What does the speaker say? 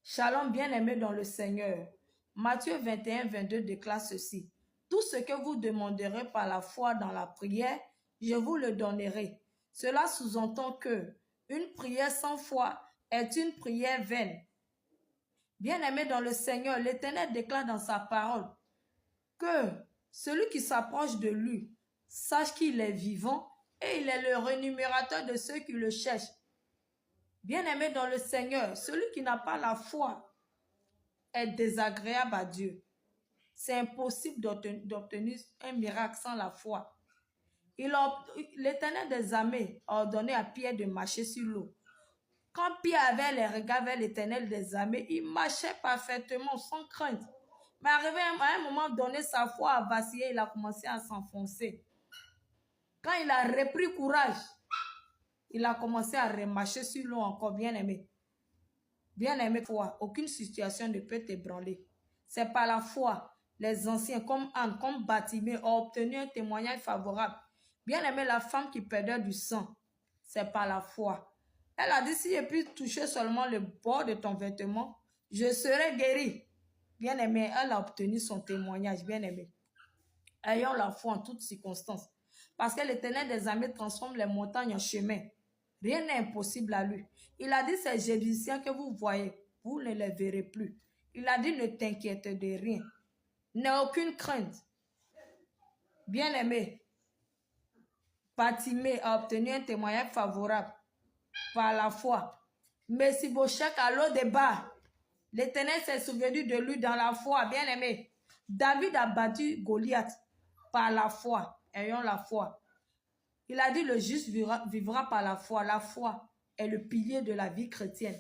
Shalom, bien-aimés dans le Seigneur. Matthieu 21, 22 déclare ceci. Tout ce que vous demanderez par la foi dans la prière, je vous le donnerai. Cela sous-entend que une prière sans foi est une prière vaine. Bien-aimés dans le Seigneur, l'Éternel déclare dans sa parole que celui qui s'approche de lui sache qu'il est vivant et il est le rémunérateur de ceux qui le cherchent. Bien-aimé dans le Seigneur, celui qui n'a pas la foi est désagréable à Dieu. C'est impossible d'obtenir un miracle sans la foi. L'Éternel des armées a ordonné à Pierre de marcher sur l'eau. Quand Pierre avait les regards vers l'Éternel des armées, il marchait parfaitement sans crainte. Mais arrivé à un moment donné, sa foi a vacillé, il a commencé à s'enfoncer. Quand il a repris courage, il a commencé à remarcher sur l'eau encore, bien-aimé. Bien-aimé, foi, aucune situation ne peut t'ébranler. C'est par la foi. Les anciens, comme Anne, comme Bartimée, ont obtenu un témoignage favorable. Bien-aimé, la femme qui perdait du sang, c'est par la foi. Elle a dit, si je puis toucher seulement le bord de ton vêtement, je serai guérie. Bien-aimé, elle a obtenu son témoignage, bien-aimé. Ayons la foi en toutes circonstances. Parce que l'Éternel des armées transforme les montagnes en chemin. Rien n'est impossible à lui. Il a dit, ces Jébusiens que vous voyez, vous ne les verrez plus. Il a dit, ne t'inquiète de rien. N'aie aucune crainte. Bien-aimé, Bartimée a obtenu un témoignage favorable par la foi. Mephibosheth à l'eau de bas. L'Éternel s'est souvenu de lui dans la foi, bien-aimé. David a battu Goliath par la foi. Ayons la foi. Il a dit, le juste vivra par la foi. La foi est le pilier de la vie chrétienne.